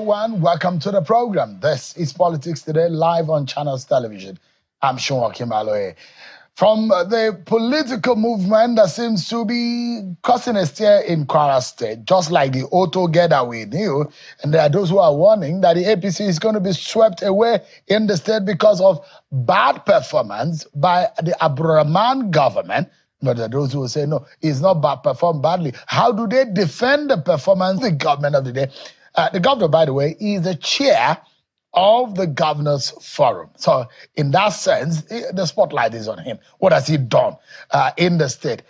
everyone. Welcome to the program. This is Politics Today, live on Channels Television. I'm Sean Kimaloe. From the political movement that seems to be causing a stir in Kwara State, just like the auto getaway knew, and there are those who are warning that the APC is going to be swept away in the state because of bad performance by the Abdurrahman government. But there are those who will say, no, it's not performed badly. How do they defend the performance of the government of the day? The governor, by the way, is the chair of the Governors Forum. So in that sense, the spotlight is on him. What has he done in the state?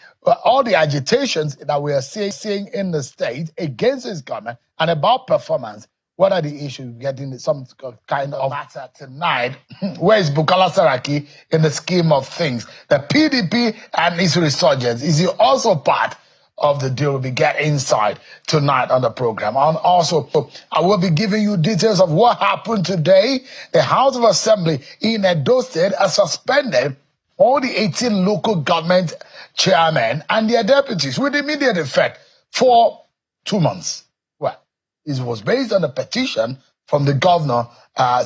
All the agitations that we are seeing in the state against his government and about performance, what are the issues? Getting some kind of matter tonight. Where is Bukola Saraki in the scheme of things? The PDP and its resurgence, is he also part of the deal? Will be get inside tonight on the program. And also, I will be giving you details of what happened today. The House of Assembly in Edo State has suspended all the 18 local government chairmen and their deputies with immediate effect for 2 months. Well, it was based on a petition from the governor,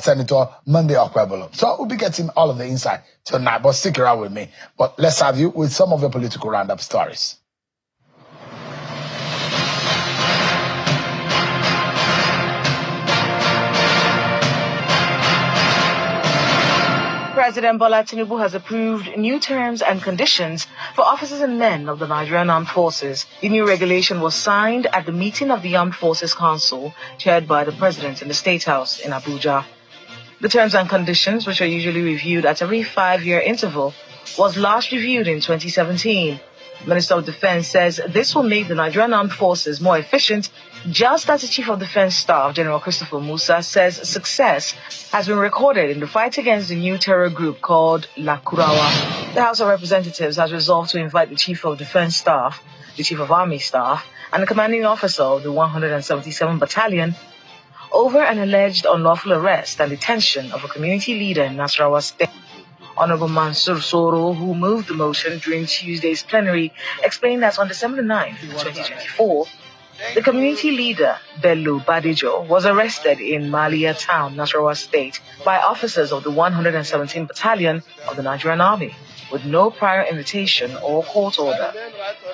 Senator Monday Okwebolo. So we'll be getting all of the insight tonight, but stick around with me. But let's have you with some of the political roundup stories. President Bola Tinubu has approved new terms and conditions for officers and men of the Nigerian Armed Forces. The new regulation was signed at the meeting of the Armed Forces Council, chaired by the President in the State House in Abuja. The terms and conditions, which are usually reviewed at every 5-year interval, was last reviewed in 2017. Minister of Defense says this will make the Nigerian Armed Forces more efficient, just as the Chief of Defense Staff, General Christopher Musa, says success has been recorded in the fight against the new terror group called Lakurawa. The House of Representatives has resolved to invite the Chief of Defense Staff, the Chief of Army Staff, and the commanding officer of the 177 Battalion over an alleged unlawful arrest and detention of a community leader in Nasarawa State. Honorable Mansur Soro, who moved the motion during Tuesday's plenary, explained that on December 9, 2024, the community leader, Bello Badejo, was arrested in Malia Town, Nasarawa State, by officers of the 117th Battalion of the Nigerian Army, with no prior invitation or court order.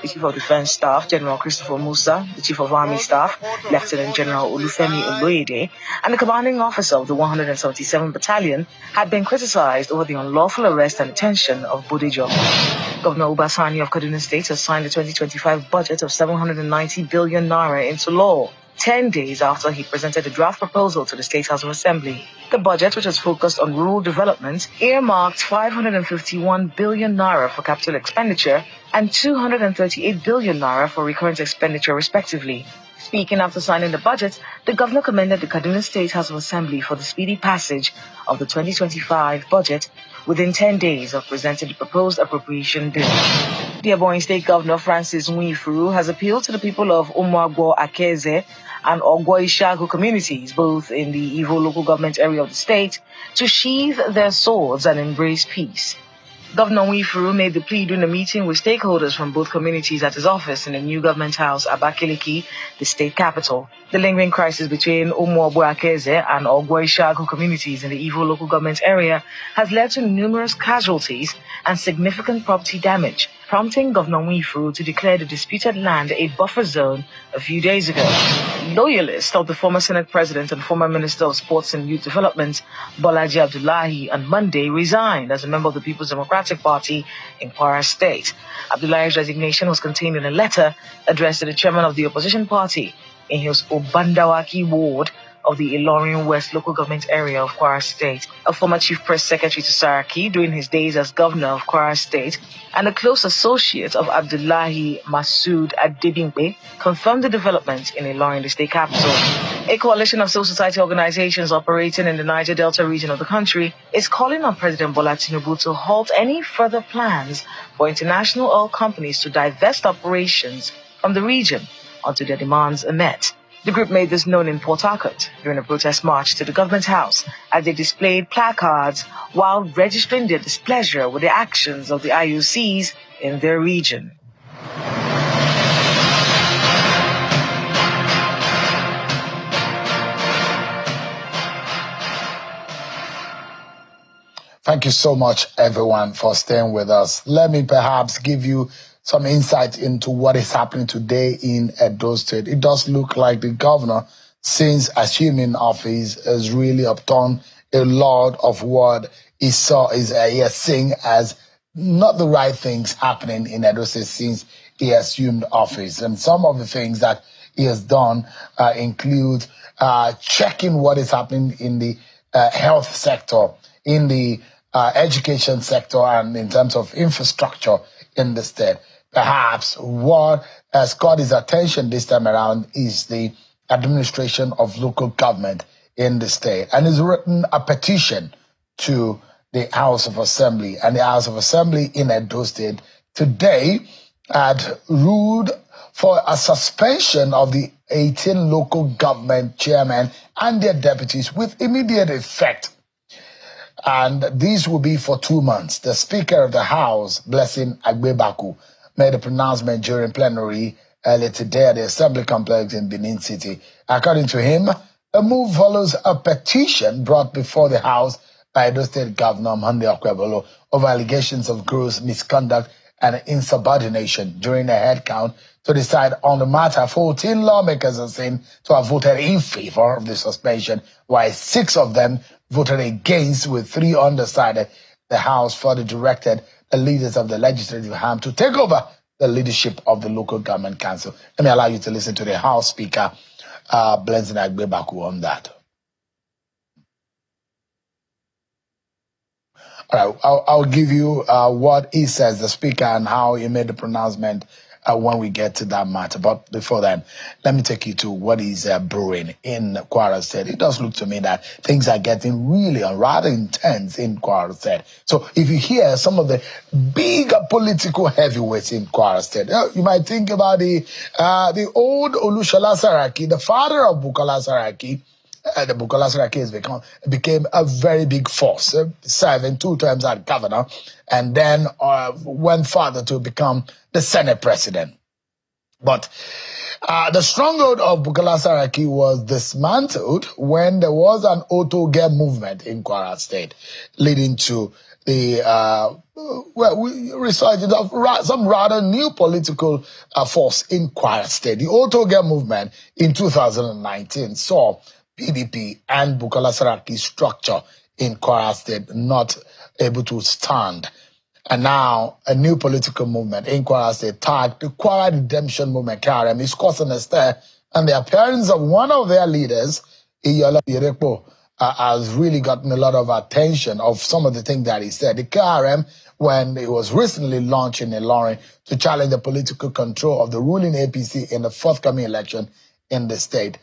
The Chief of Defense Staff, General Christopher Musa, the Chief of Army Staff, Lieutenant General Olufemi Oloyede, and the commanding officer of the 177th Battalion had been criticized over the unlawful arrest and detention of Badejo. Governor Ubasani of Kaduna State has signed the 2025 budget of 790 billion naira into law, 10 days after he presented a draft proposal to the State House of Assembly. The budget, which was focused on rural development, earmarked 551 billion naira for capital expenditure and 238 billion naira for recurrent expenditure, respectively. Speaking after signing the budget, the governor commended the Kaduna State House of Assembly for the speedy passage of the 2025 budget within 10 days of presenting the proposed appropriation bill. The Ebonyi State Governor Francis Nwifuru has appealed to the people of Umuagbo Akeze and Ogwo-Ishagu communities, both in the Ivo local government area of the state, to sheathe their swords and embrace peace. Governor Nwifuru made the plea during a meeting with stakeholders from both communities at his office in the new government house, Abakaliki, the state capital. The lingering crisis between Umuagbo Akeze and Ogwo-Ishagu communities in the Ivo local government area has led to numerous casualties and significant property damage, prompting Governor Nwifuru to declare the disputed land a buffer zone a few days ago. Loyalists of the former Senate President and former Minister of Sports and Youth Development, Bolaji Abdullahi, on Monday resigned as a member of the People's Democratic Party in Kwara State. Abdullahi's resignation was contained in a letter addressed to the chairman of the opposition party in his Obandawaki ward of the Ilorin West local government area of Kwara State. A former chief press secretary to Saraki during his days as governor of Kwara State and a close associate of Abdullahi, Masood Adebimpe, confirmed the development in Ilorin, the state capital. A coalition of civil society organizations operating in the Niger Delta region of the country is calling on President Bola Tinubu to halt any further plans for international oil companies to divest operations from the region until their demands are met. The group made this known in Port Harcourt during a protest march to the government house as they displayed placards while registering their displeasure with the actions of the IOCs in their region. Thank you so much, everyone, for staying with us. Let me perhaps give you some insight into what is happening today in Edo State. It does look like the governor, since assuming office, has really upturned a lot of what he saw is seeing as not the right things happening in Edo State since he assumed office. And some of the things that he has done include checking what is happening in the health sector, in the education sector, and in terms of infrastructure in the state. Perhaps what has caught his attention this time around is the administration of local government in the state, and he's written a petition to the House of Assembly, and the House of Assembly in Edo State today had ruled for a suspension of the 18 local government chairmen and their deputies with immediate effect. And these will be for 2 months. The Speaker of the House, Blessing Agbebaku, made a pronouncement during plenary earlier today at the Assembly Complex in Benin City. According to him, a move follows a petition brought before the House by Edo State Governor Monday Okwebolo over allegations of gross misconduct and insubordination during a head count to decide on the matter. 14 lawmakers are seen to have voted in favor of the suspension, while 6 of them voted against, with 3 undecided. The House further directed the leaders of the legislative arm to take over the leadership of the local government council. Let me allow you to listen to the House Speaker, Blessing Agbebaku, on that. All right, I'll give you what he says, the Speaker, and how he made the pronouncement when we get to that matter. But before then, let me take you to what is brewing in Kwara State. It does look to me that things are getting really rather intense in Kwara State. So if you hear some of the big political heavyweights in Kwara State, you might think about the old Olushola Saraki, the father of Bukola Saraki. The Bukola Saraki became a very big force, serving 2 terms as governor, and then went further to become the Senate president. But the stronghold of Bukola Saraki was dismantled when there was an auto-gare movement in Kwara State, leading to the resurgence of some rather new political force in Kwara State. The auto-gare movement in 2019 saw PDP and Bukola Saraki's structure in Kwara State not able to stand. And now a new political movement in Kwara State, tagged the Kwara Redemption Movement, KRM, is causing a stir, and the appearance of one of their leaders, Iyolo Yerekpo, has really gotten a lot of attention of some of the things that he said. The KRM, when it was recently launched in Ilorin to challenge the political control of the ruling APC in the forthcoming election in the state.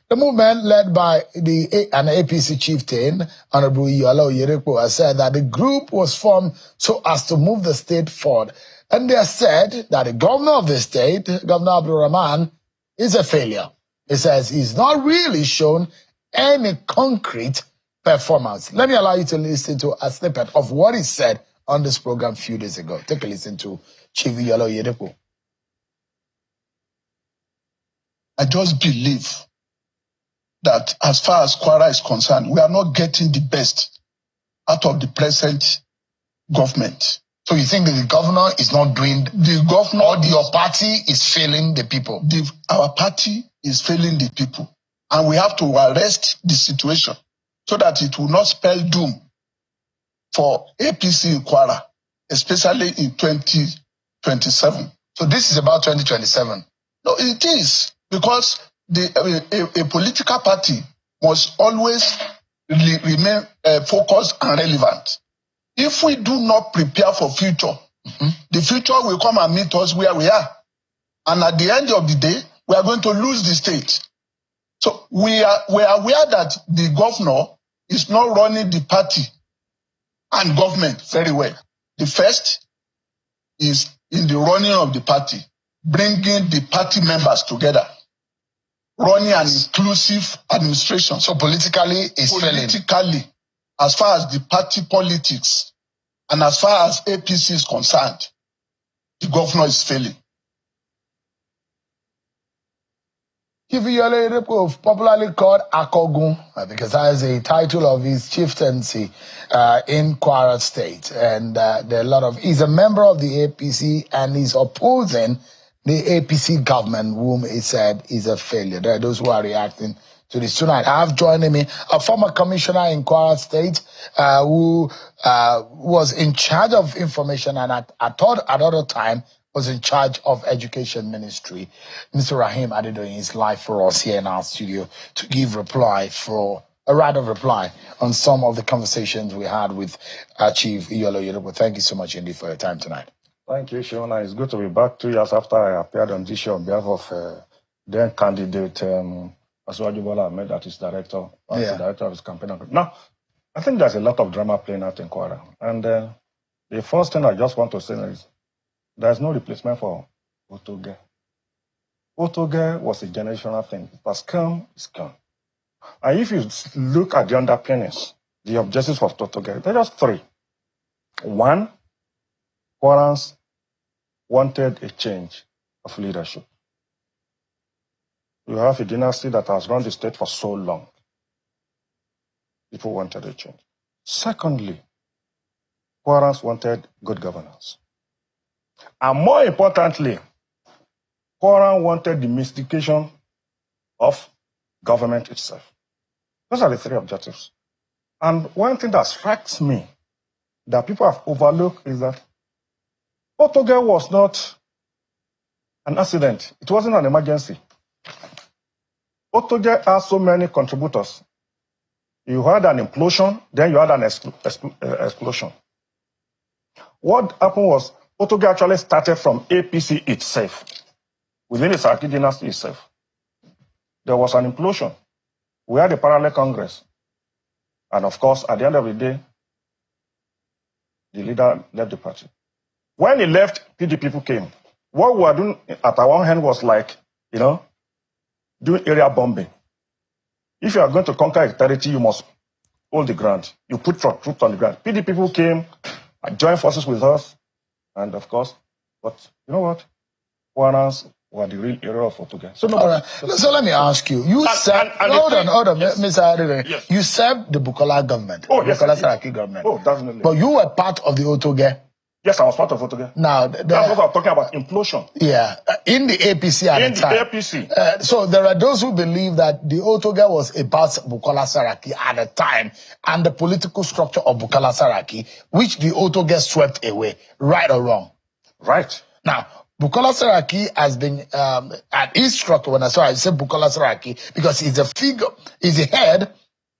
The movement, led by an APC chieftain, Honorable Iyolo Yerekpo, has said that the group was formed so as to move the state forward. And they have said that the governor of the state, Governor Abdul Rahman, is a failure. He says he's not really shown any concrete performance. Let me allow you to listen to a snippet of what he said on this program a few days ago. Take a listen to Chief Iyolo Yerekpo. I just believe that as far as Kwara is concerned, we are not getting the best out of the present government. So you think that the governor is not doing, the governor, or your party is failing the people? Our party is failing the people. And we have to arrest the situation so that it will not spell doom for APC in Kwara, especially in 2027. So this is about 2027? No, it is, because a political party must always remain focused and relevant. If we do not prepare for future, the future will come and meet us where we are. And at the end of the day, we are going to lose the state. So we are aware that the governor is not running the party and government very well. The first is in the running of the party, bringing the party members together, running an inclusive administration. So politically, it's failing. Politically, as far as the party politics and as far as APC is concerned, the governor is failing. Chief Iyolo Irepo, popularly called Akogun, because that is a title of his chieftaincy in Kwara State. And there are a lot of, he's a member of the APC and he's opposing the APC government, whom he said is a failure. There are those who are reacting to this tonight. I have joining me a former commissioner in Kwara State who was in charge of information and I thought at other time was in charge of education ministry. Mr. Rahim Adedoyin is live for us here in our studio to give reply on some of the conversations we had with Chief Iyolo Irepo. Thank you so much indeed for your time tonight. Thank you, Shona. It's good to be back 2 years after I appeared on this show on behalf of then candidate Asuwaju Bola Ahmed, that is the director of his campaign. Now, I think there's a lot of drama playing out in Kwara. And the first thing I just want to say is there's no replacement for Otoge. Otoge was a generational thing. It has come, it's come. And if you look at the underpinnings, the objectives of Otoge, they're just three. One, Kwarans wanted a change of leadership. You have a dynasty that has run the state for so long. People wanted a change. Secondly, Kwarans wanted good governance. And more importantly, Kwara wanted the mystification of government itself. Those are the three objectives. And one thing that strikes me that people have overlooked is that Otoge was not an accident. It wasn't an emergency. Otoge has so many contributors. You had an implosion, then you had an explosion. What happened was Otoge actually started from APC itself, within the Saraki dynasty itself. There was an implosion. We had a parallel Congress. And of course, at the end of the day, the leader left the party. When he left, PDP people came. What we were doing at our one hand was like, doing area bombing. If you are going to conquer a territory, you must hold the ground. You put troops on the ground. PDP people came, joined forces with us, and of course, but you know what? Kwarans were the real hero of Otoge. So, All right. So let me ask you. Hold on, yes. Mr. Adedoyin. Yes. You served the Bukola government. Bukola Saraki government. Oh, definitely. But you were part of the Otoge. Yes, I was part of Otoge. Now, that's what I'm talking about, implosion. Yeah, in the APC at the time. In the APC. So there are those who believe that the Otoge was about Bukola Saraki at the time and the political structure of Bukola Saraki, which the Otoge swept away, right or wrong? Right. Now, Bukola Saraki has been at his structure. When I said Bukola Saraki because he's a figure, he's the head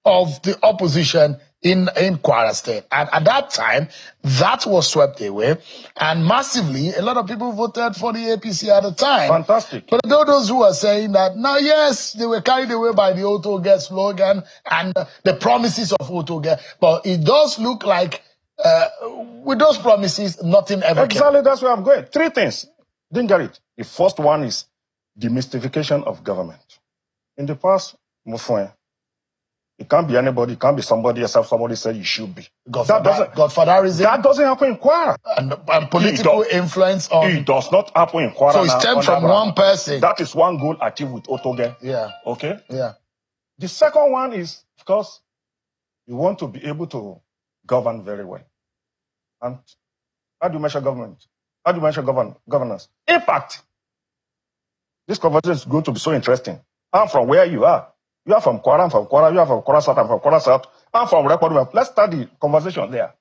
of the opposition in Kwara State. And at that time, that was swept away. And massively, a lot of people voted for the APC at the time. Fantastic. But there are those who are saying that, now, yes, they were carried away by the Otoge slogan and the promises of Otoge. But it does look like, with those promises, nothing ever came. Exactly, that's where I'm going. Three things. Didn't get it. The first one is demystification of government. In the past, it can't be anybody, it can't be somebody except somebody said you should be. Godfatherism. That doesn't happen in Kwara. And political influence on... It does not happen in Kwara. So it stems from one person. That is one goal achieved with Otoge. Yeah. Okay? Yeah. The second one is, of course, you want to be able to govern very well. And how do you measure government? How do you measure governance? Impact. This conversation is going to be so interesting. I'm from where you are. You are from Kwara, I'm from Kwara, you are from Kwara South, I'm from Kwara South. I'm from Record. Let's start the conversation there.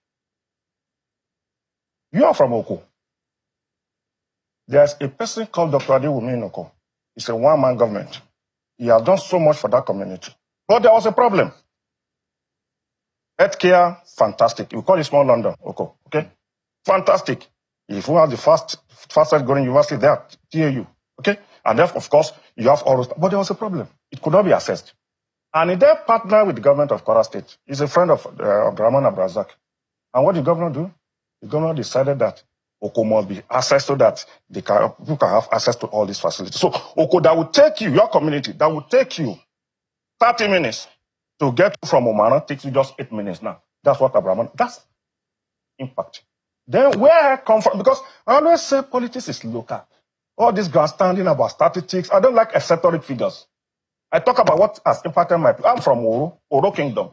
You are from Oko. There's a person called Dr. Adewumi in Oko. It's a one-man government. He has done so much for that community. But there was a problem. Healthcare, fantastic. We call it small London, Oko. Okay? Fantastic. If we have the fastest growing university there, TAU. Okay? And then, of course, you have all those. But there was a problem. It could not be assessed. And he then partnered with the government of Kwara State. He's a friend of Abdurrahman Abrazak. And what did the governor do? The governor decided that Oko must be accessed so that people can have access to all these facilities. So Oko, that would take you, your community, that would take you 30 minutes to get from Omana, takes you just 8 minutes now. That's what Abdurrahman, that's impact. Then where I come from, because I always say politics is local. All this grandstanding about statistics, I don't like esoteric figures. I talk about what has impacted my people. I'm from Oro Kingdom.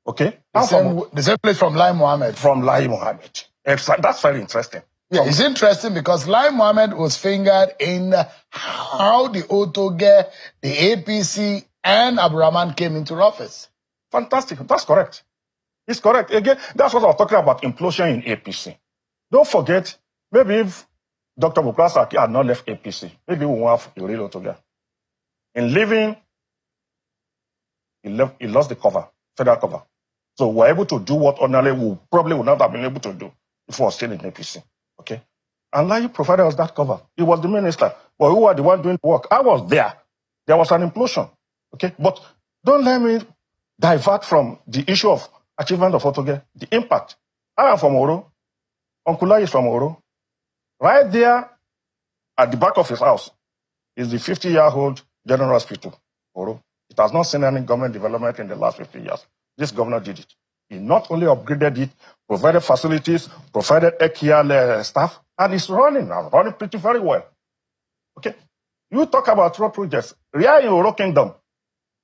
Okay? The same place from Lai Mohammed. From Lai Mohammed. That's very interesting. Yeah, it's interesting because Lai Mohammed was fingered in how the Otoge, the APC, and Abdurrahman came into office. Fantastic. That's correct. It's correct. Again, that's what I was talking about, implosion in APC. Don't forget, maybe if Dr. Bukola Saraki had not left APC, maybe we won't have a real Otoge. In leaving, he lost the cover, federal cover. So we're able to do what ordinarily we probably would not have been able to do if we were still in APC. Okay? And Lai provided us that cover. He was the minister. But who were the one doing the work? I was there. There was an implosion. Okay? But don't let me divert from the issue of achievement of Otoge, the impact. I am from Oro. Uncle Lai is from Oro. Right there at the back of his house is the 50-year-old General Hospital, Oro. It has not seen any government development in the last 50 years. This governor did it. He not only upgraded it, provided facilities, provided AKL staff, and it's running pretty very well. Okay? You talk about road projects. Here in Oro Kingdom,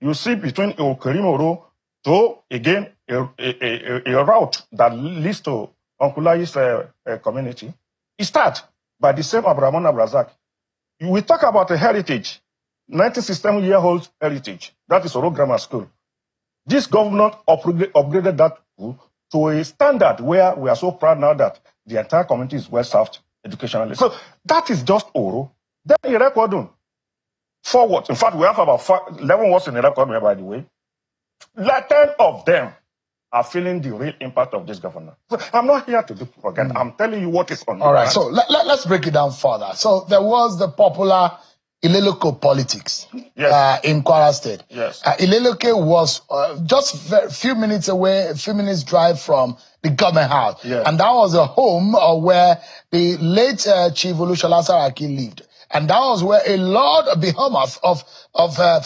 you see between Okerim Oro to, again, a route that leads to Uncle Lai's community. It starts by the same Abraman Abrazak. We talk about a heritage, 97-year-old heritage. That is Oro Grammar School. This governor upgraded that school to a standard where we are so proud now that the entire community is well-served educationally. So that is just Oro. Then Irekodun, forward. In fact, we have about 11 words in Irekodun, by the way. 10 of them are feeling the real impact of this governor. So I'm not here to do propaganda. I'm telling you what is on the All right, ground. so let's break it down further. So there was the popular Ileloko politics in Kwara State. Yes. Ileloko was just a few minutes away, a few minutes drive from the government house. Yes. And that was a home where the late Chief Olushola Saraki lived. And that was where a lot of behemoth of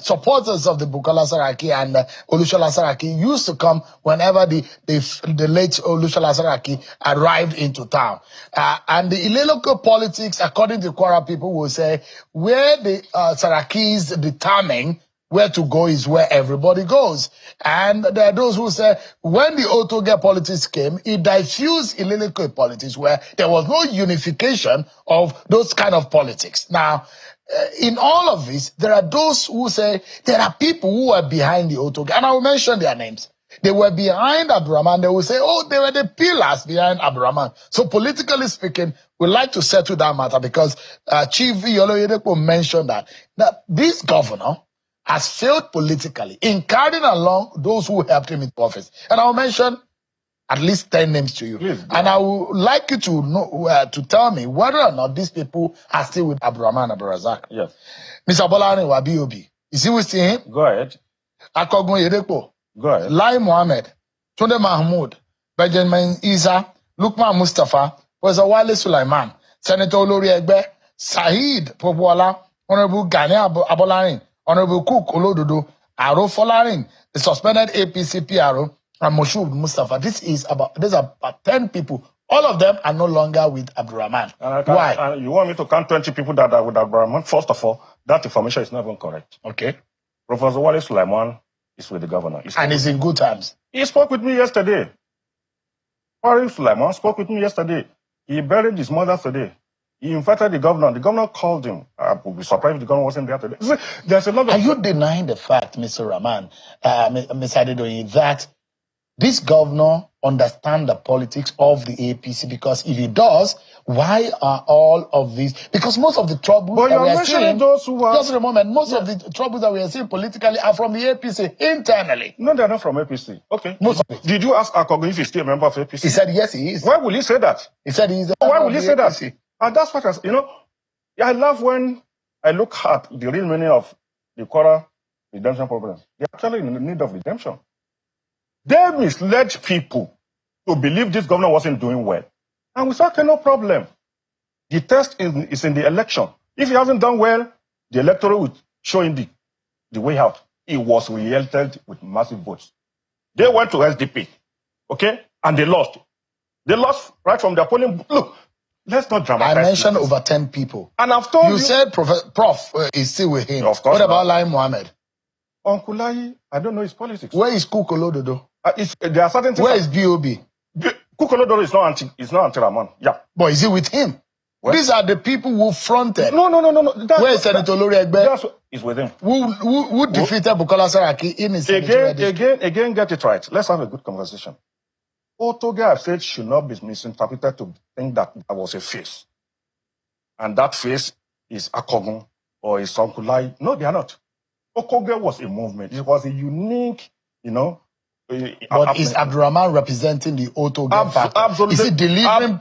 supporters of the Bukola Saraki and Olushola Saraki used to come whenever the late Olushola Saraki arrived into town. And the Ileloko politics, according to Kwara people, will say where the Sarakis determine where to go is where everybody goes. And there are those who say when the Otoge politics came, it diffused Ileloko politics where there was no unification of those kind of politics. Now, in all of this, there are those who say there are people who are behind the Otoge, and I will mention their names. They were behind Abdurrahman. They will say, oh, they were the pillars behind Abdurrahman. So politically speaking, we like to settle that matter because Chief Yolo Yedepo mentioned that this governor has failed politically in carrying along those who helped him into office. And I'll mention at least 10 names to you. Please, and I would like you to know, to tell me whether or not these people are still with Abdurrahman Abdurrazak. Yes. Mr. Bolani Wabiobi, is he with him? Go ahead. Akogun Yedepo. Go ahead. Lai Mohammed, Tunde Mahmoud, Benjamin Isa, Lukman Mustafa, Professor Wale Sulaiman, Senator Olori Egbe, Saheed Popwala, Honorable Gani Abolarin, Honorable Cook Olododo, Aro Folarin, the suspended APC PRO, and Moshood Mustafa. These are about 10 people. All of them are no longer with Abdurrahman. Why? And you want me to count 20 people that are with Abdurrahman? First of all, that information is not even correct. Okay. Professor Wale Sulaiman is with the governor. And he's in good times. He spoke with me yesterday. Wale Sulaiman spoke with me yesterday. He buried his mother today. He invited the governor. The governor called him. I would be surprised if the governor wasn't there today. There's a lot of... Are you denying the fact, Mr. Rahman, Ms. Adedoyin, that this governor understands the politics of the APC? Because if he does, why are all of these? Because most of the troubles that we are seeing... those who are... Just a moment. Most of the troubles that we are seeing politically are from the APC internally. No, they're not from APC. Okay. Most of it. Did you ask Akogun if he's still a member of APC? He said yes, he is. Why will he say that? He said he is. Why will he say that? And that's what I love when I look at the real meaning of the Kwara redemption program. They're actually in need of redemption. They misled people to believe this governor wasn't doing well. And we said, okay, no problem. The test is in the election. If he hasn't done well, the electorate will show him the way out. He was re-elected with massive votes. They went to SDP, okay? And they lost. They lost right from their polling. Look, let's not dramatize. I mentioned over 10 people. And I've told you... You said Prof is still with him. Of course. What about Lai Mohammed? Uncle Lai, I don't know his politics. Where is Kukolododo? There are certain things. Where is B.O.B.? Kukolododo is not anti-Rahman. Yeah. But is it with him? Where? These are the people who fronted. No. Where is Senator Olori Egbe? It's with him. Who defeated Bukola Saraki in his Again, get it right. Let's have a good conversation. Otoge, I've said, should not be misinterpreted to think that there was a face. And that face is Akogun or is Uncle Lai. No, they are not. Okoge was a movement. It was a unique, But is Abdurrahman representing the Otoge factor? Absolutely. Is he delivering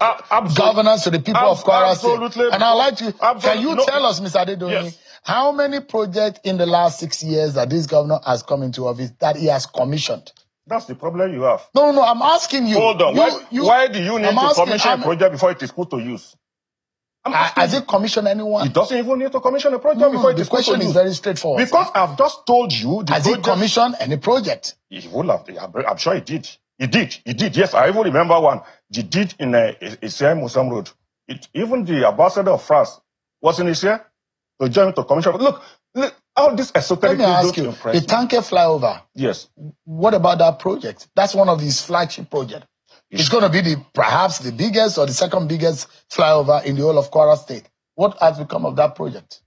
governance to the people of Kwara State? Absolutely. And I'd like to, can you tell us, Mr. Adedoyin, how many projects in the last 6 years that this governor has come into office that he has commissioned? That's the problem you have. No, I'm asking you. Hold on. Why do you need to commission a project before it is put to use? Has it commissioned anyone? It doesn't even need to commission a project before it is put to use. The question is very straightforward. Because I've just told you has he commissioned any project? He will have. I'm sure he did. He did. Yes, I even remember one. He did in Isiah Musam Road. Even the ambassador of France was in Isiah to join to commission. Look, all this esoteric. Let me ask you, the Tanke flyover. Yes. What about that project? That's one of his flagship projects. It's going to be perhaps the biggest or the second biggest flyover in the whole of Kwara State. What has become of that project?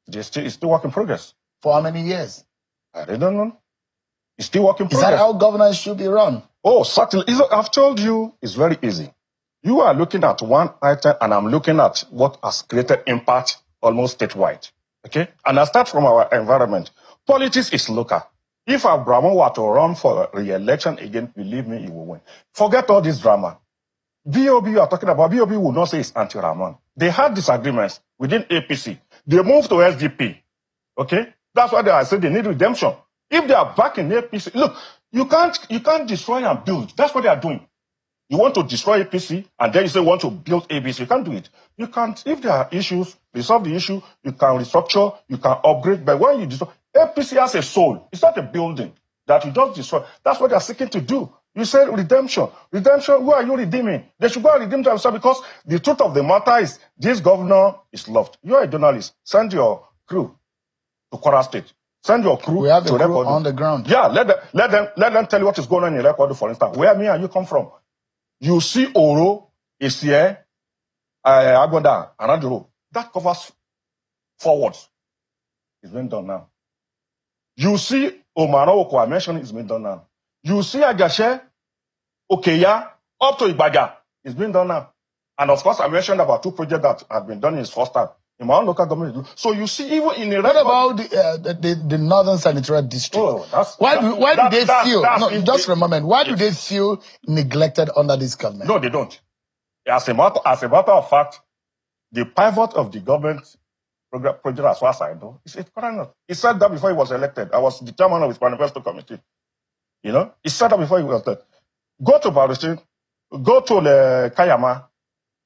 It's still work in progress. For how many years? I don't know. It's still work in progress. Is that how governance should be run? Oh, certainly. I've told you, it's very easy. You are looking at one item, and I'm looking at what has created impact almost statewide. Okay? And I start from our environment. Politics is local. If Abraham were to run for re-election again, believe me, he will win. Forget all this drama. BOB you are talking about, BOB will not say it's anti-Rahman. They had disagreements within APC. They moved to SDP. Okay? That's why I said they need redemption. If they are back in APC, look, you can't destroy and build. That's what they are doing. You want to destroy APC, and then you say you want to build ABC. You can't do it. You can't. If there are issues, resolve the issue, you can restructure, you can upgrade. But when you destroy, APC has a soul. It's not a building that you just destroy. That's what they're seeking to do. You said redemption. Redemption, who are you redeeming? They should go and redeem themselves because the truth of the matter is this governor is loved. You're a journalist. Send your crew to Kwara State. Send your crew we have to a crew on the ground. Yeah, let them tell you what is going on in Record, for instance. Where me and you come from. You see Oro, Isiah, Agoda, Anaduro. That covers forwards. It's been done now. You see Omaro Oko, I mentioned it's been done now. You see Agashe, Okeya, up to Ibaga. It's been done now. And of course, I mentioned about 2 projects that have been done in his first time. In my own local government. So you see, even in a... What about the Northern Senatorial District? Oh, why do they feel... No, just for a moment. Why do they feel neglected under this government? No, they don't. As a matter of fact, the pivot of the government project, as far as I know, is Kwara. He said that before he was elected. I was the chairman of his manifesto committee. You know? He said that before he was elected. Go to Barishin, go to the Kayama.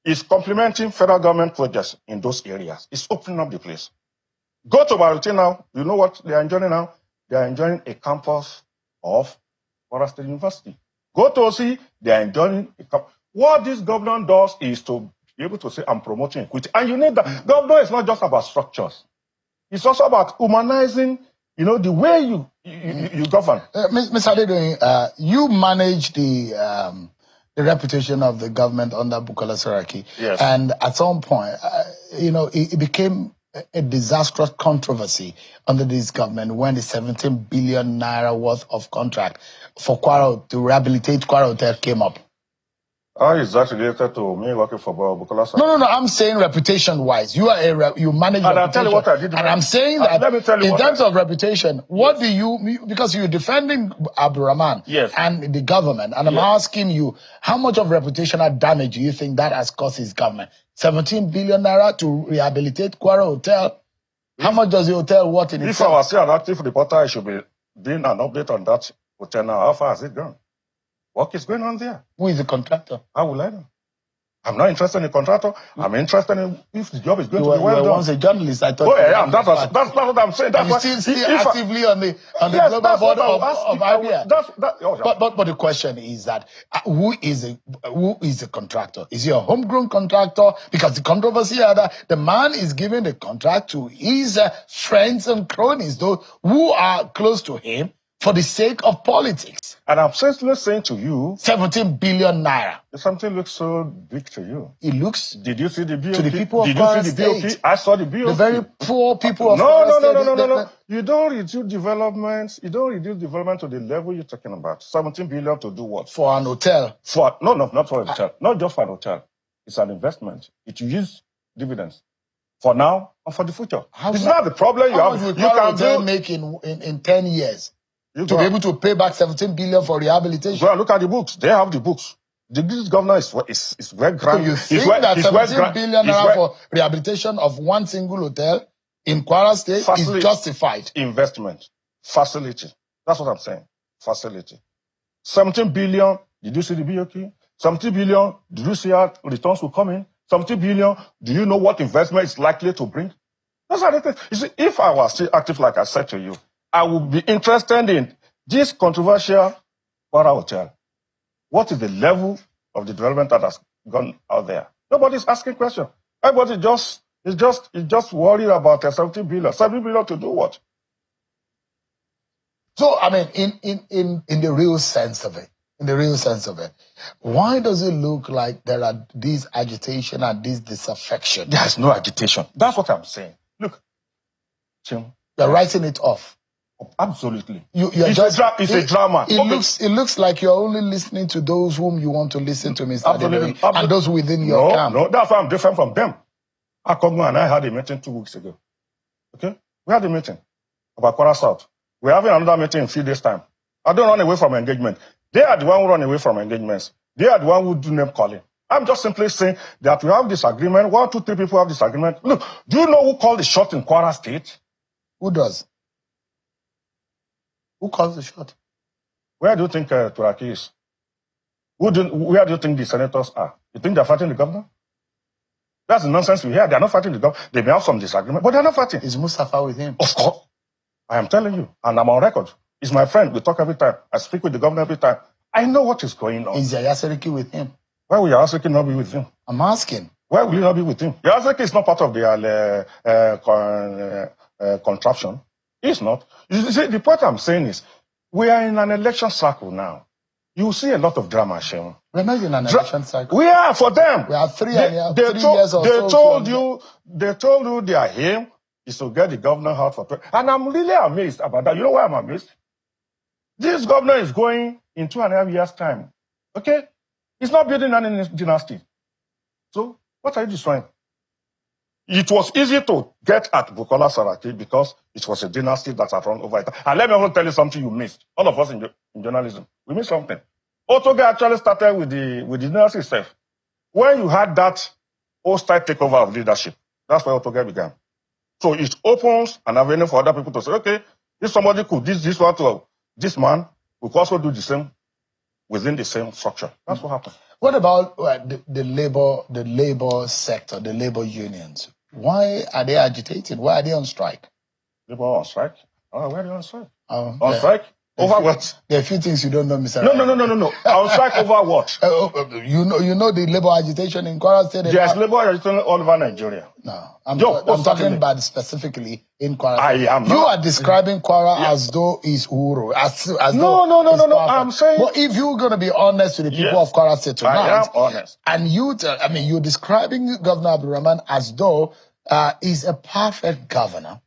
It's complementing federal government projects in those areas. It's opening up the place. Go to Baruti now. You know what they are enjoying now? They are enjoying a campus of Kwara State University. Go to OC, they are enjoying a campus. What this government does is to be able to say, I'm promoting equity. And you need that. Government is not just about structures. It's also about humanizing, the way you govern. Mr. Adedoyin, you manage the reputation of the government under Bukola Saraki. Yes. And at some point, it became a disastrous controversy under this government when the 17 billion naira worth of contract for Kwara to rehabilitate Kwara Hotel came up. How is that related to me working for Bukola Saraki? No. I'm saying reputation-wise. You manage and reputation. I'll tell you what I did. And I'm saying that let me tell you in terms of reputation, what do you... Because you're defending Abdurrahman and the government. And I'm asking you, how much of reputational damage do you think that has caused his government? 17 billion naira to rehabilitate Kwara Hotel? How much does the hotel worth in itself? If I was still an active reporter, I should be doing an update on that hotel now. How far has it gone? Work is going on there. Who is the contractor? How will I know? I'm not interested in a contractor. I'm interested in if the job is going to be well you were done. once a journalist. I thought. Oh, yeah, yeah. That's what I'm saying. That's you why, still actively on the yes, global board of IBM. Oh, yeah. But the question is that who is the contractor? Is he a homegrown contractor? Because the controversy is that the man is giving the contract to his friends and cronies, those who are close to him, for the sake of politics. And I'm simply saying to you, 17 billion naira. Something looks so big to you. It looks. Did you see the BOP? To the people of Did Kwara you see the BOP? State. I saw the BOP. The very poor people of Kwara State. No. You don't reduce development. You don't reduce development to the level you're talking about. 17 billion to do what? For an hotel. No, not for a hotel. Not just for an hotel. It's an investment. It will use dividends for now and for the future. It's not the problem you have. You can make in 10 years. To be able to pay back 17 billion for rehabilitation. Well, look at the books. They have the books. This governor is very grand. So you think that 17 billion naira for rehabilitation of one single hotel in Kwara State is justified? Investment. Facility. That's what I'm saying. Facility. 17 billion. Did you see the BOP? 17 billion. Did you see how returns will come in? 17 billion. Do you know what investment is likely to bring? That's what it is. You see, if I was still active, like I said to you, I would be interested in this controversial Kwara hotel. What is the level of the development that has gone out there? Nobody's asking questions. Everybody is just worried about 17 billion. 17 billion to do what? So, I mean, in the real sense of it, why does it look like there are these agitation and this disaffection? There's no agitation. That's what I'm saying. Look, Tim, you're writing it off. Absolutely. It's a drama. It looks like you're only listening to those whom you want to listen to, Mr. Absolutely. And those within your camp. No, that's why I'm different from them. Akogma and I had a meeting 2 weeks ago. Okay? We had a meeting about Kwara South. We're having another meeting in a few days' time. I don't run away from engagement. They are the one who run away from engagements. They are the one who do name calling. I'm just simply saying that we have disagreement. 1, 2, 3 people have disagreement. Look, do you know who called the shot in Kwara State? Who does? Who calls the shot? Where do you think Turaki is? Where do you think the senators are? You think they're fighting the governor? That's the nonsense we hear. They're not fighting the governor. They may have some disagreement, but they're not fighting. Is Mustafa with him? Of course. I am telling you, and I'm on record. He's my friend. We talk every time. I speak with the governor every time. I know what is going on. Is Yaseriki with him? Why will Yaseriki not be with him? I'm asking. Why will he not be with him? Yaseriki is not part of the contraption. He's not. You see, the point I'm saying is, we are in an election cycle now. You see a lot of drama, Shem. We're not in an election cycle. We are for them. We have 3 years or so. They told you their aim is to get the governor out for president. And I'm really amazed about that. You know why I'm amazed? This governor is going in 2.5 years' time. Okay? He's not building any dynasty. So, what are you destroying? It was easy to get at Bukola Saraki because it was a dynasty that had run over it. And let me also tell you something you missed. All of us in journalism, we missed something. Otoge actually started with the dynasty itself. When you had that hostile takeover of leadership, that's where Otoge began. So it opens an avenue for other people to say, okay, if somebody could this one to this man, we could also do the same within the same structure. That's what happened. What about the labor sector, the labor unions? Why are they agitated? Why are they on strike? Labor on strike? Oh, why are they on strike? On strike? Over what? There are a few things you don't know, Mr. No. On strike over what? You know the labor agitation in Kwara State? There's labor agitation all over Nigeria. No, I'm talking about specifically in Kwara State. You are describing Kwara as though it's Uru. No. I'm saying... But if you're going to be honest to the people of Kwara State tonight... I am honest. And you're describing Governor Abdulrahman as though he's a perfect governor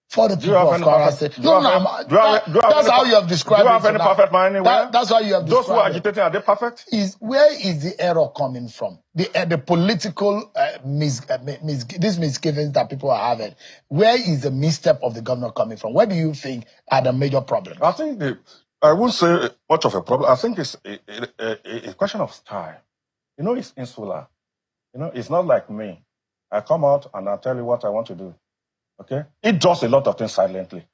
for the people of Kwara State. That's how you have described it. Do you have any perfect man anywhere? That's how you have described it. Those who are agitating, are they perfect? Where is the error coming from? The political these misgivings that people are having. Where is the misstep of the governor coming from? Where do you think are the major problems? I think I won't say much of a problem. I think it's a question of style. You know, it's insular. You know, it's not like me. I come out and I tell you what I want to do. Okay? It does a lot of things silently.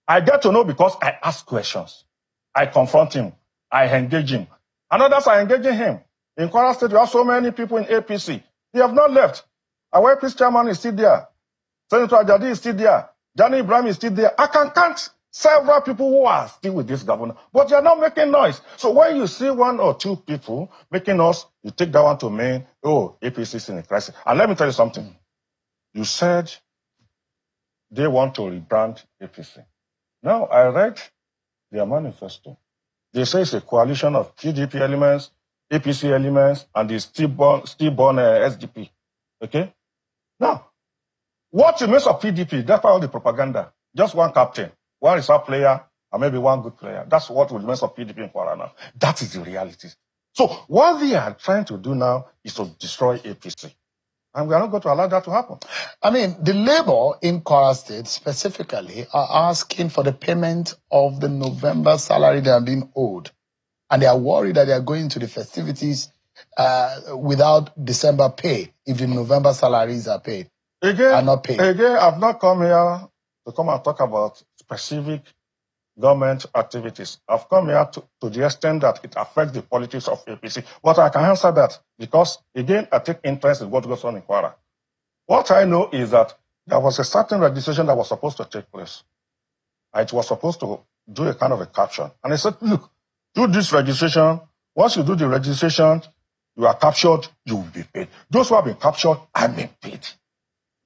I get to know because I ask questions. I confront him. I engage him. And others are engaging him. In Kwara State, we have so many people in APC. They have not left. Our APC chairman is still there. Senator Ajadi is still there. Jani Ibrahim is still there. I can count several people who are still with this governor, but they are not making noise. So when you see one or two people making noise, you take that one to mean, oh, APC is in a crisis. And let me tell you something. You said they want to rebrand APC. Now, I read their manifesto. They say it's a coalition of PDP elements, APC elements, and the stillborn SDP. Okay? Now, what remains of PDP? That's all the propaganda. Just one captain, one reserve player, and maybe one good player. That's what remains of PDP in Kwara now. That is the reality. So what they are trying to do now is to destroy APC. And we are not going to allow that to happen. I mean, the Labour in Kwara State specifically are asking for the payment of the November salary they are being owed. And they are worried that they are going to the festivities without December pay if the November salaries are paid. Are not paid. Again, I've not come here to come and talk about specific government activities. I've come here to the extent that it affects the politics of APC. But I can answer that because, again, I take interest in what goes on in Kwara. What I know is that there was a certain registration that was supposed to take place. And it was supposed to do a kind of a caption. And I said, look, do this registration. Once you do the registration, you are captured, you will be paid. Those who have been captured have been paid.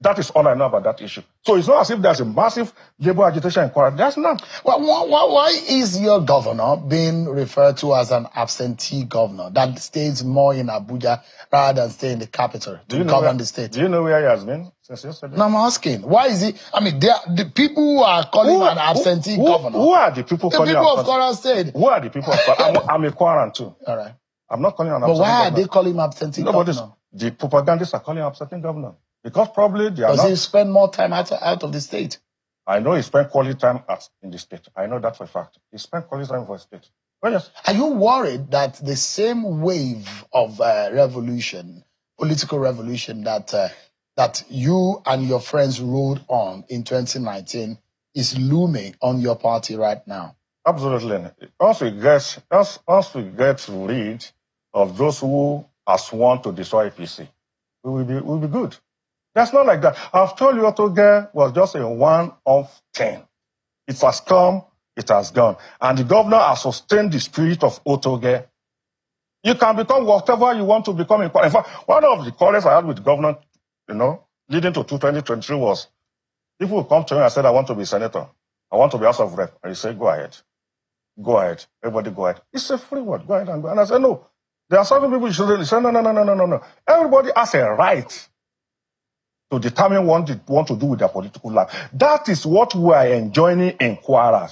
That is all I know about that issue. So it's not as if there's a massive labor agitation in Kwara. There's none. Well, why is your governor being referred to as an absentee governor that stays more in Abuja rather than stay in the capital to govern the state? Do you know where he has been since yesterday? No, I'm asking. Why is he? I mean, the people who are calling an absentee governor. Who are the people calling the people of Kwara State. Who are the people of Kwara? I'm a Kwaran too. All right. I'm not calling an absentee governor. But why governor. are they calling him absentee governor? The propagandists are calling him absentee governor. Because probably they are Does he spend more time out of the state? I know he spent quality time in the state. I know that for a fact. He spent quality time for the state. Oh, yes. Are you worried that the same wave of revolution, political revolution that you and your friends rode on in 2019 is looming on your party right now? Absolutely. Once we get rid of those who are sworn to destroy APC, we'll be good. That's not like that. I've told you Otoge was just a one-off thing. It has come, it has gone. And the governor has sustained the spirit of Otoge. You can become whatever you want to become. In fact, one of the calls I had with the governor, leading to 2023 was, people will come to me and said, I want to be senator. I want to be House of Rep. And he said, go ahead. Go ahead. Everybody go ahead. It's a free word. Go ahead and go. And I said, no. There are certain people who should say, no. Everybody has a right to determine what they want to do with their political life. That is what we are enjoying in Kwara.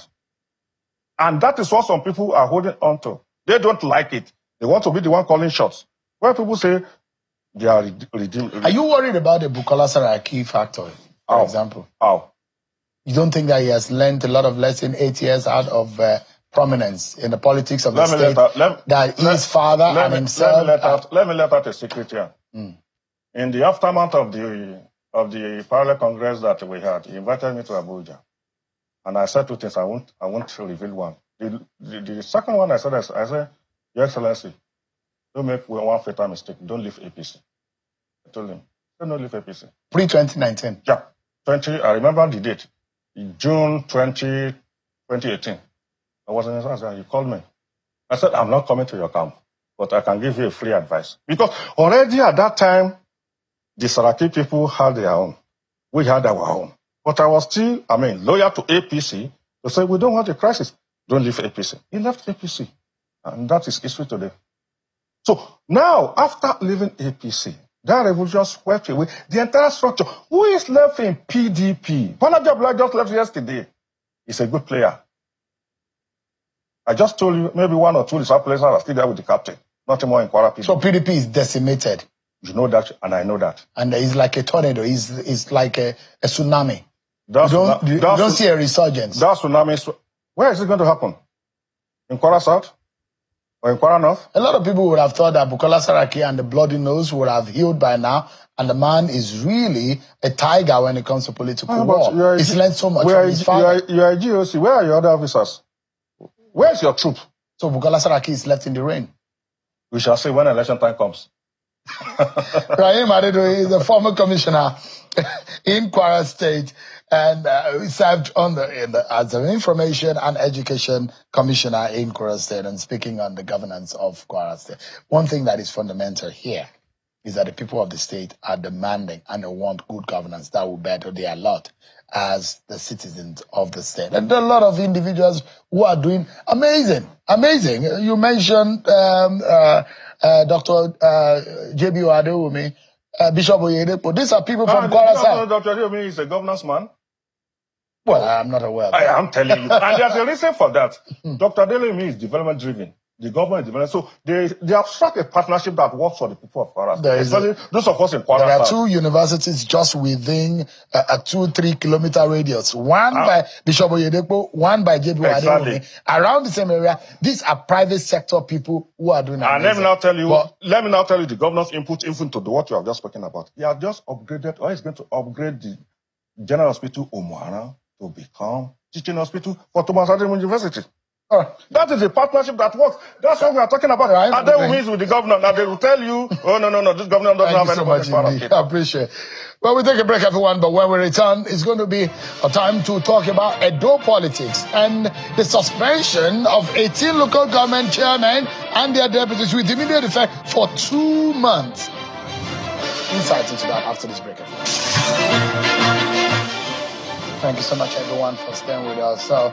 And that is what some people are holding on to. They don't like it. They want to be the one calling shots. Where people say they are redeemed. Are you worried about the Bukola Saraki factor, for example? How? You don't think that he has learned a lot of lessons 8 years out of prominence in the politics of the state? That his father and himself... Let me let out a secret here. In the aftermath of the parallel congress that we had, he invited me to Abuja. And I said two things. I won't reveal one. The second one I said, Your Excellency, don't make one fatal mistake. Don't leave APC. I told him, don't leave APC. Pre-2019? Yeah. I remember the date. June 2018. I was in his house and he called me. I said, I'm not coming to your camp, but I can give you a free advice. Because already at that time, the Saraki people had their own. We had our own. But I was still, loyal to APC to say, we don't want a crisis. Don't leave APC. He left APC. And that is history today. So now, after leaving APC, that revolution swept away the entire structure. Who is left in PDP? Panaja Black just left yesterday. He's a good player. I just told you, maybe one or two reserve players are still there with the captain. Nothing more in Kwara PDP. So PDP is decimated. You know that, and I know that. And it's like a tornado. It's like a tsunami. You don't see a resurgence. That tsunami, where is it going to happen? In Kwara South? Or in Kwara North? A lot of people would have thought that Bukola Saraki and the Bloody Nose would have healed by now, and the man is really a tiger when it comes to political war. He's learned so much from his father. You are a GOC. Where are your other officers? Where's your troop? So Bukola Saraki is left in the rain. We shall see when election time comes. Rahim Adedo is a former commissioner in Kwara State and served as an information and education commissioner in Kwara State and speaking on the governance of Kwara State. One thing that is fundamental here is that the people of the state are demanding and they want good governance that will better their lot as the citizens of the state. And there are a lot of individuals who are doing amazing. You mentioned Dr. J.B. Adewumi, Bishop Oyedepo. These are people from Kwara South. Dr. Adewumi is a governance man. Well, I'm not aware of that. I am telling you. And there's a reason for that. Dr. Adewumi is development driven. The government is development. So they have struck a partnership that works for the people of Kwara. Especially those of us in Kwara. There are two universities just within a 2-3 kilometer radius. One by Bishop Oyedepo, one by J.B. Adewumi. Around the same area, these are private sector people who are doing amazing. And let me now tell you the governor's input even to what you have just spoken about. He has just upgraded, or he's going to upgrade the General Hospital Umuara to become teaching hospital for Thomas Adewumi University. That is a partnership that works. That's what we are talking about. And then we meet with the governor. Now they will tell you, oh, no, this governor doesn't have anybody. Thank you so much. I appreciate it. Well, we take a break, everyone, but when we return, it's going to be a time to talk about Edo politics and the suspension of 18 local government chairmen and their deputies with immediate effect for 2 months. Insights into that after this break, everyone. Thank you so much, everyone, for staying with us. So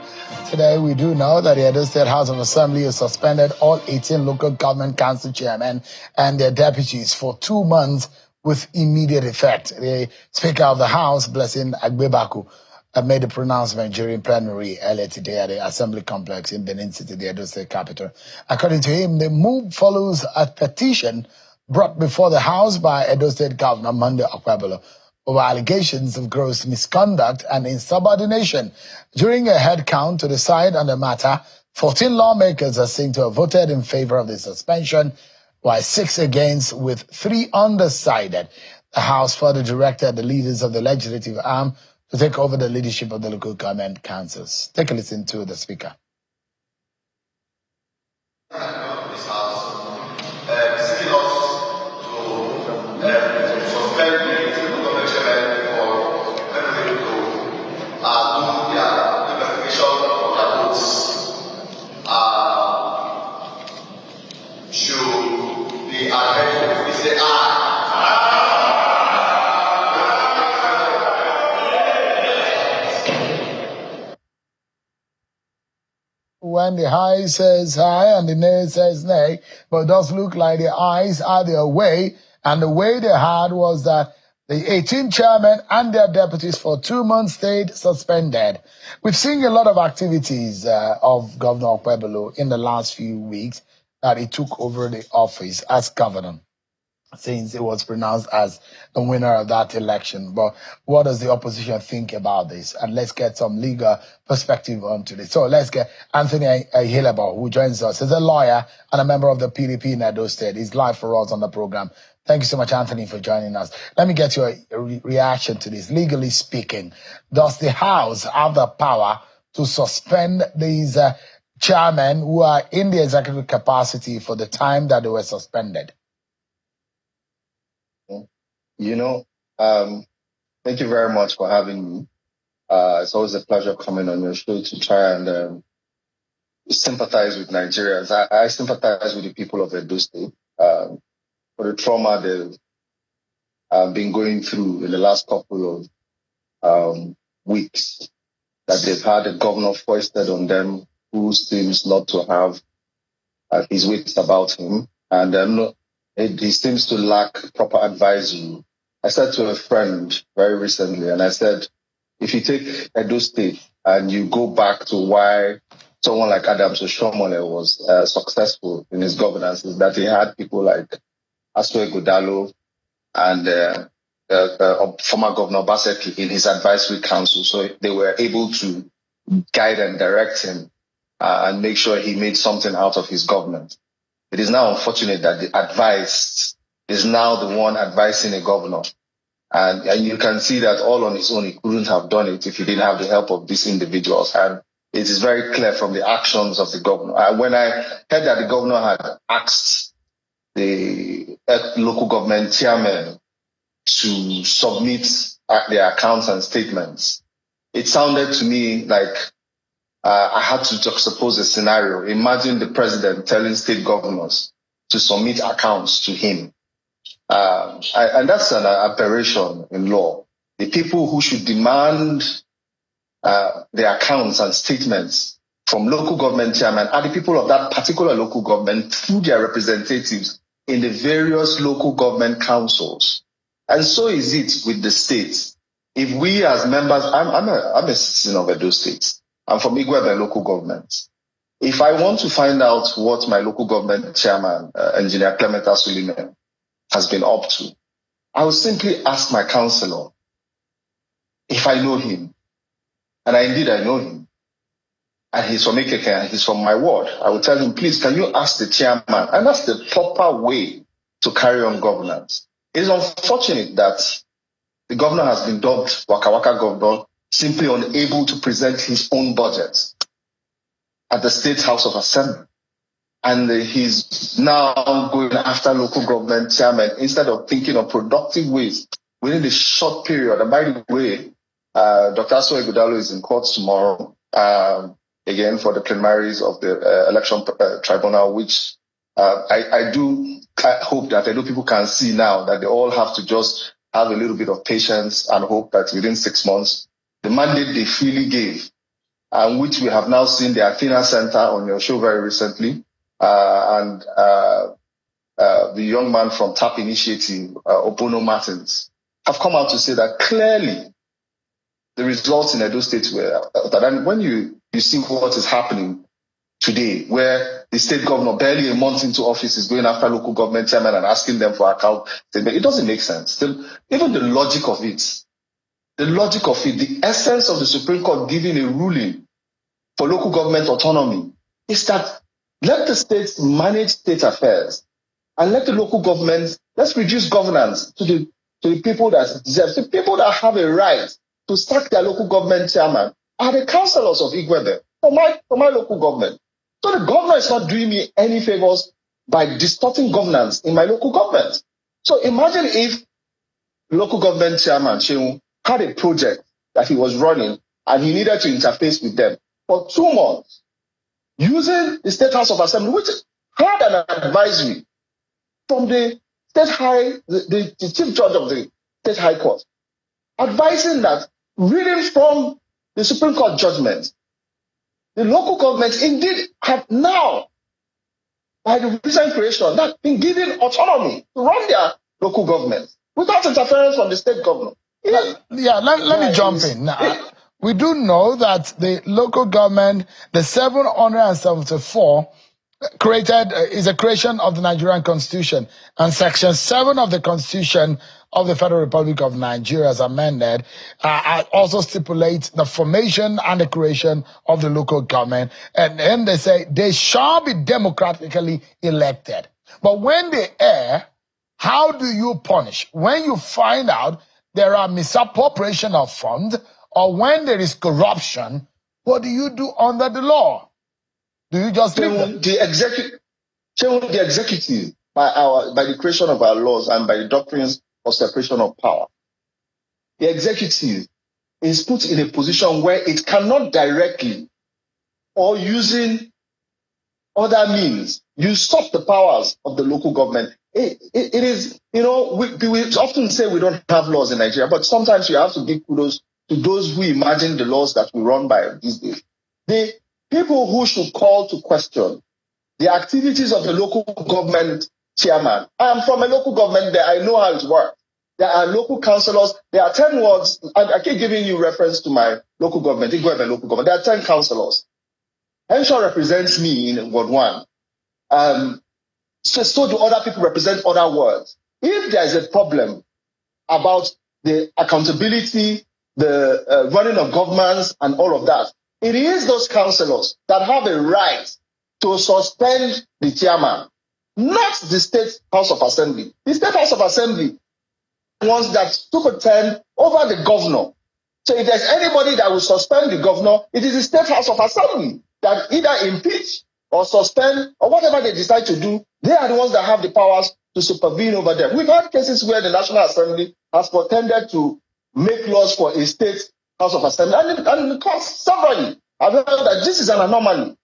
today we do know that the Edo State House of Assembly has suspended all 18 local government council chairmen and their deputies for 2 months with immediate effect. The Speaker of the House, Blessing Agbebaku, made a pronouncement during plenary earlier today at the Assembly Complex in Benin City, the Edo State capital. According to him, the move follows a petition brought before the House by Edo State Governor Monday Okwebolo over allegations of gross misconduct and insubordination. During a head count to decide on the matter, 14 lawmakers are seen to have voted in favor of the suspension, while 6 against, with 3 undecided. The House further directed the leaders of the legislative arm to take over the leadership of the local government councils. Take a listen to the Speaker. When the aye says aye and the nay says nay, but it does look like the ayes are their way, and the way they had was that the 18 chairmen and their deputies for 2 months stayed suspended. We've seen a lot of activities of Governor Okwebolo in the last few weeks that he took over the office as governor, since it was pronounced as the winner of that election. But what does the opposition think about this? And let's get some legal perspective onto this. So let's get Anthony Hilaba, who joins us. He's a lawyer and a member of the PDP in Edo State. He's live for us on the program. Thank you so much, Anthony, for joining us. Let me get your reaction to this. Legally speaking, does the House have the power to suspend these chairmen who are in the executive capacity for the time that they were suspended? Thank you very much for having me. It's always a pleasure coming on your show to try and sympathize with Nigerians. I sympathize with the people of Edo State for the trauma they've been going through in the last couple of weeks, that they've had a governor foisted on them who seems not to have his wits about him, and he seems to lack proper advisory. I said to a friend very recently, and I said, if you take Edo State and you go back to why someone like Adams Oshomole was successful in his governance, is that he had people like Aswe Godalo and former Governor Baseki in his advisory council. So they were able to guide and direct him and make sure he made something out of his government. It is now unfortunate that the advised is now the one advising a governor. And you can see that all on his own, he couldn't have done it if he didn't have the help of these individuals. And it is very clear from the actions of the governor. When I heard that the governor had asked the local government chairmen to submit their accounts and statements, it sounded to me like I had to juxtapose a scenario. Imagine the president telling state governors to submit accounts to him. And that's an aberration in law. The people who should demand the accounts and statements from local government chairmen are the people of that particular local government through their representatives in the various local government councils. And so is it with the states. If we as members, I'm a citizen of Edo State. I'm from Igwebe local government. If I want to find out what my local government chairman, Engineer Clement Suleiman, has been up to, I will simply ask my councillor if I know him. And indeed I know him. And he's from Ikeke and he's from my ward. I will tell him, please, can you ask the chairman? And that's the proper way to carry on governance. It is unfortunate that the governor has been dubbed Waka Waka Governor, simply unable to present his own budget at the State House of Assembly. And he's now going after local government chairmen instead of thinking of productive ways within the short period. And by the way, Dr. Aso Ighodalo is in court tomorrow, again for the primaries of the election tribunal, which I hope that I know people can see now that they all have to just have a little bit of patience and hope that within 6 months, the mandate they freely gave, which we have now seen the Athena Center on your show very recently, and the young man from TAP Initiative, Obono Martins, have come out to say that clearly the results in Edo State were that. And when you see what is happening today, where the state governor barely a month into office is going after local government chairmen and asking them for account, it doesn't make sense. Even the logic of it, the essence of the Supreme Court giving a ruling for local government autonomy is that let the states manage state affairs and let the local governments, let's reduce governance to the people that deserve, the people that have a right to sack their local government chairman are the councillors of Igwebe for my local government. So the governor is not doing me any favors by distorting governance in my local government. So imagine if local government chairman Shehu had a project that he was running and he needed to interface with them for 2 months using the State House of Assembly, which had an advisory from the the Chief Judge of the State High Court, advising that reading from the Supreme Court judgment, the local governments indeed have now, by the recent creation, that been given autonomy to run their local governments without interference from the state governor. Let me jump in. Now, we do know that the local government, the 774, is a creation of the Nigerian Constitution, and Section 7 of the Constitution of the Federal Republic of Nigeria, as amended, also stipulates the formation and the creation of the local government. And then they say they shall be democratically elected. But when they err, how do you punish? When you find out there are misappropriation of funds, or when there is corruption, what do you do under the law? Do you just leave them? The executive, by the creation of our laws and by the doctrines of separation of power, the executive is put in a position where it cannot directly or using other means usurp the powers of the local government. It is, we often say we don't have laws in Nigeria, but sometimes you have to give kudos to those who imagine the laws that we run by these days. The people who should call to question the activities of the local government chairman. I am from a local government there. I know how it works. There are local councillors. There are 10 wards. I keep giving you reference to my local government, Igwebe local government. There are 10 councillors. Henshaw represents me in Ward 1. So do other people represent other wards. If there is a problem about the accountability, the running of governments and all of that, it is those councillors that have a right to suspend the chairman, not the State House of Assembly. The State House of Assembly wants that superintend over the governor. So if there's anybody that will suspend the governor, it is the State House of Assembly that either impeach or suspend or whatever they decide to do, they are the ones that have the powers to supervene over them. We've had cases where the National Assembly has pretended to make laws for a state House of Assembly, and the court severally have heard that this is an anomaly.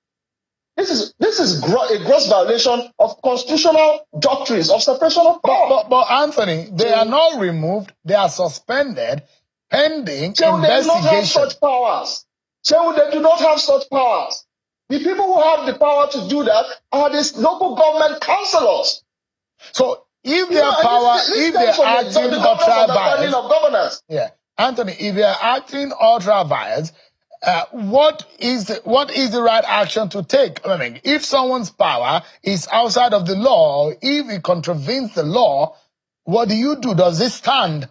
This is a gross violation of constitutional doctrines of separation of power. But Anthony, they are not removed; they are suspended pending investigation. They do not have such powers. They do not have such powers. The people who have the power to do that are these local government councillors. So if their power, if they're acting ultra violence, yeah, Anthony, if they're acting ultra violence, what is the right action to take? I mean, if someone's power is outside of the law, if it contravenes the law, what do? Does it stand?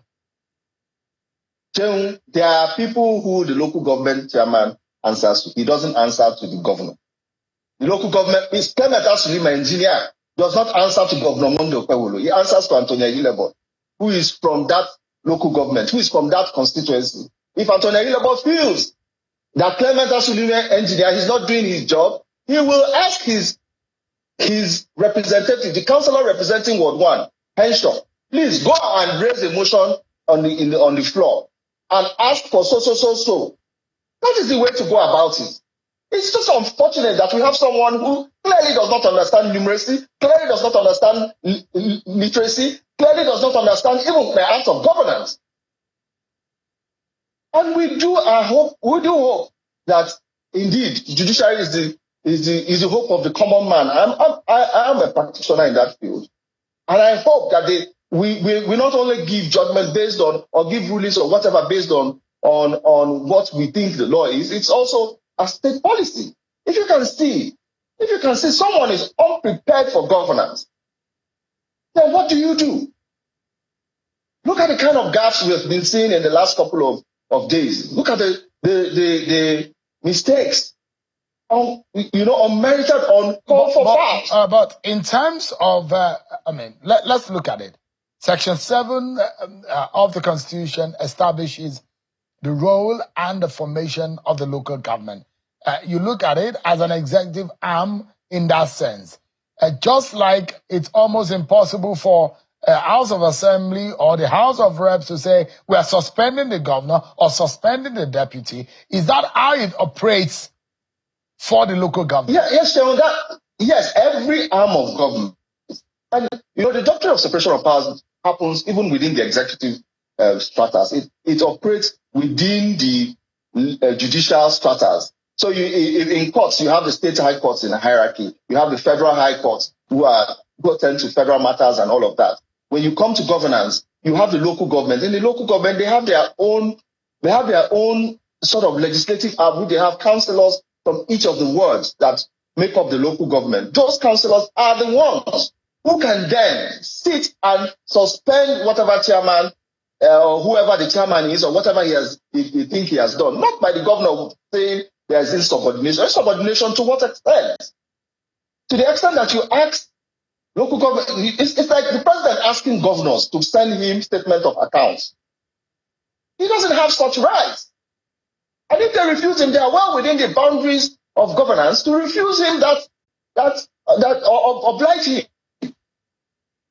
There are people who the local government chairman answers to. He doesn't answer to the governor. The local government is Clement Asulima engineer. Does not answer to Governor Mondo Kwewolo. He answers to Antonia Ilebo, who is from that local government, who is from that constituency. If Antonia Ilebo feels that Clement Asulima engineer is not doing his job, he will ask his representative, the councillor representing Ward 1, Henshaw, please go and raise a motion on the floor and ask for so. That is the way to go about it. It's just unfortunate that we have someone who clearly does not understand numeracy, clearly does not understand literacy, clearly does not understand even the art of governance. And we do hope that indeed judiciary is the hope of the common man. I am a practitioner in that field, and I hope that we not only give judgment based on or give rulings or whatever based on what we think the law is. It's also a state policy. If you can see someone is unprepared for governance, then what do you do? Look at the kind of gaps we have been seeing in the last couple of days. Look at the mistakes, unmerited, uncalled for facts. But in terms of, let's look at it. Section 7 of the Constitution establishes the role and the formation of the local government. You look at it as an executive arm in that sense. Just like it's almost impossible for a House of Assembly or the House of Reps to say, we are suspending the governor or suspending the deputy. Is that how it operates for the local government? Yes, every arm of government. And, the doctrine of separation of powers happens even within the executive stratas. It operates within the judicial stratas. So in courts, you have the state high courts in a hierarchy. You have the federal high courts who attend to federal matters and all of that. When you come to governance, you have the local government. In the local government, they have their own sort of legislative arm. They have councillors from each of the wards that make up the local government. Those councillors are the ones who can then sit and suspend whatever chairman or whoever the chairman is or whatever he think he has done. Not by the governor saying there is insubordination. Insubordination to what extent? To the extent that you ask local government, it's like the president asking governors to send him statement of accounts. He doesn't have such rights. And if they refuse him, they are well within the boundaries of governance to refuse him or oblige him.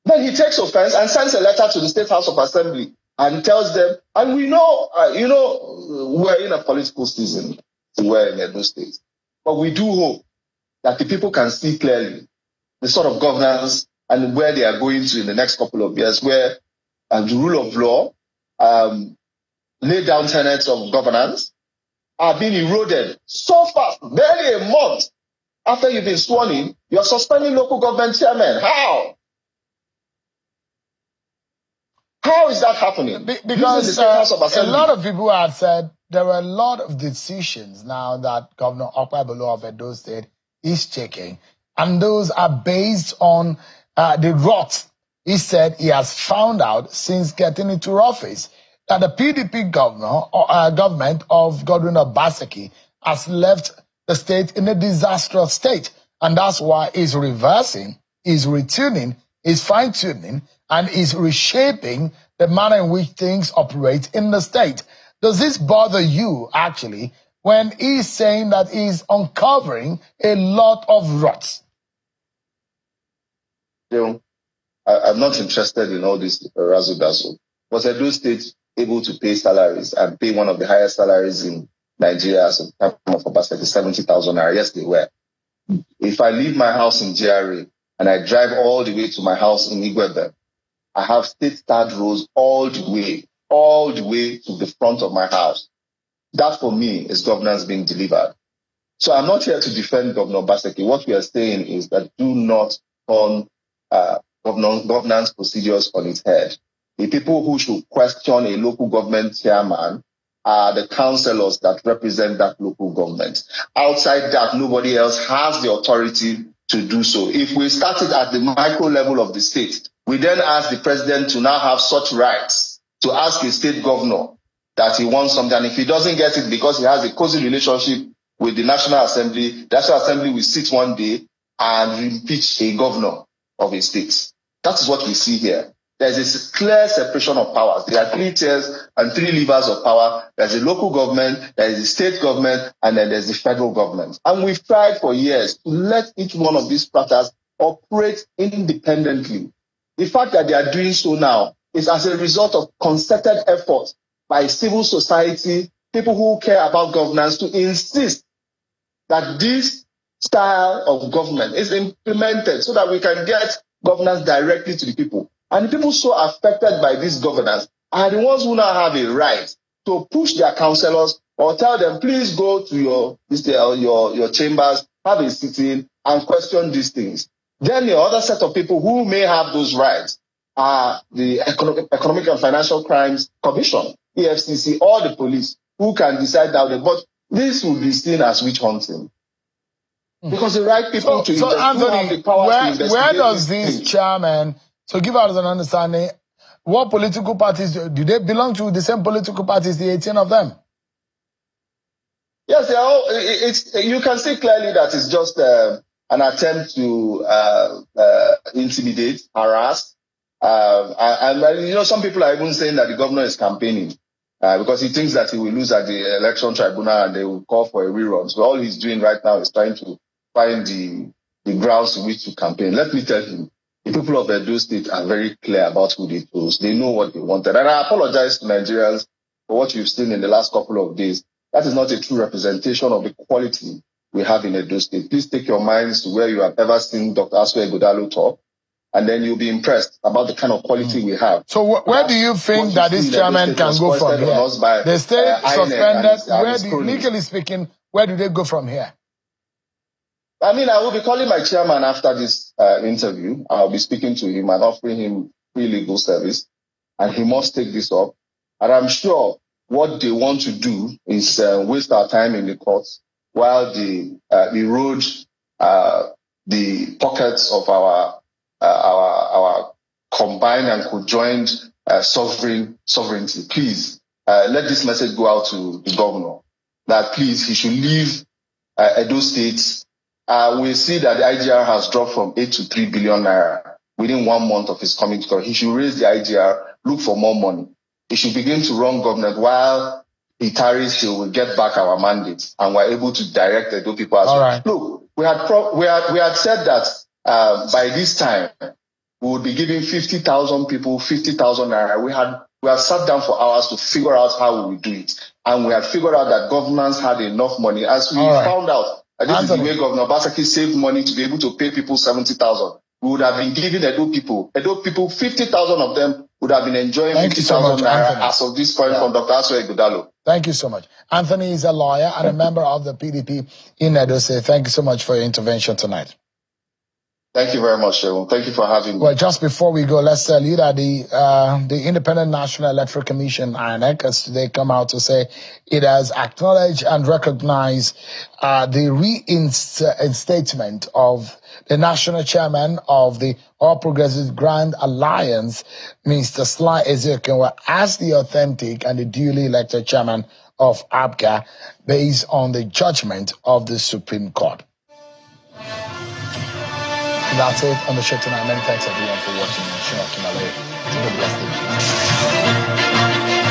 Then he takes offense and sends a letter to the State House of Assembly and tells them, and we know, we're in a political season, we're in Edo State. But we do hope that the people can see clearly the sort of governance and where they are going to in the next couple of years, where the rule of law, laid down tenets of governance are being eroded so fast, barely a month after you've been sworn in, you're suspending local government chairmen. How? How is that happening? Because a lot of people have said there are a lot of decisions now that Governor Okpebholo of Edo State is taking, and those are based on the rot he said he has found out since getting into office. That the PDP government of Godwin Obaseki has left the state in a disastrous state, and that's why he's reversing, he's retuning, he's fine-tuning, and is reshaping the manner in which things operate in the state. Does this bother you, actually, when he's saying that he's uncovering a lot of rots? I'm not interested in all this razzle-dazzle. Was Edo State able to pay salaries and pay one of the highest salaries in Nigeria as a time of Obaseki, 70,000 naira? Yes, they were. If I leave my house in GRA and I drive all the way to my house in Igwebe, I have state-starred roads all the way to the front of my house. That for me is governance being delivered. So I'm not here to defend Governor Obaseki. What we are saying is that do not turn governance procedures on its head. The people who should question a local government chairman are the councillors that represent that local government. Outside that, nobody else has the authority to do so. If we started at the micro level of the state, we then ask the president to now have such rights to ask a state governor that he wants something. And if he doesn't get it because he has a cozy relationship with the National Assembly, the National Assembly will sit one day and impeach a governor of a state. That is what we see here. There's a clear separation of powers. There are 3 tiers and 3 levers of power. There's a local government, there's the state government, and then there's the federal government. And we've tried for years to let each one of these strata operate independently. The fact that they are doing so now is as a result of concerted effort by civil society, people who care about governance, to insist that this style of government is implemented so that we can get governance directly to the people. And the people so affected by this governance are the ones who now have a right to push their councillors or tell them, please go to your chambers, have a sitting and question these things. Then the other set of people who may have those rights are the Economic and Financial Crimes Commission, EFCC, or the police, who can decide that. But this will be seen as witch hunting. Because the right people to so Anthony, have the power to investigate. Where does this chairman, so give us an understanding, what political parties, do they belong to the same political parties, the 18 of them? Yes, they are all, you can see clearly that it's just an attempt to intimidate, harass. And some people are even saying that the governor is campaigning because he thinks that he will lose at the election tribunal and they will call for a rerun. So all he's doing right now is trying to find the grounds in which to campaign. Let me tell you, the people of Edo State are very clear about who they chose. They know what they wanted. And I apologize to Nigerians for what you've seen in the last couple of days. That is not a true representation of the quality we have in Edo State. Please take your minds to where you have ever seen Dr. Aswe Godalo talk, and then you'll be impressed about the kind of quality we have. So where do you think that this chairman can go from here? The state suspended, legally speaking, where do they go from here? I mean, I will be calling my chairman after this interview. I'll be speaking to him and offering him free legal service, and he must take this up. And I'm sure what they want to do is waste our time in the courts while they erode the pockets of our combined and conjoined sovereignty. Please let this message go out to the governor that please he should leave Edo State. We see that the IGR has dropped from 8 to 3 billion naira within 1 month of his coming to court. He should raise the IGR, look for more money. He should begin to run government while he tarries till we get back our mandate and we're able to direct the Edo people as well. Right. Look, we had said that by this time we would be giving 50,000 people 50,000 naira. We had sat down for hours to figure out how we would do it, and we had figured out that governments had enough money. As we found out, this is the way Governor Obaseki saved money to be able to pay people 70,000. We would have been giving Edo people 50,000 of them would have been enjoying 50,000 naira as of this point from Dr. Aswe Godalo. Thank you so much. Anthony is a lawyer and a member of the PDP in Edo State. Thank you so much for your intervention tonight. Thank you very much, Sheldon. Thank you for having me. Well, just before we go, let's tell you that the Independent National Electoral Commission, INEC, has today come out to say it has acknowledged and recognized the reinstatement of the national chairman of the All Progressives Grand Alliance, Mr. Sly Ezeokenwa, as the authentic and the duly elected chairman of APGA based on the judgment of the Supreme Court. That's it on the show tonight. Many thanks everyone for watching. It's been a blessed day.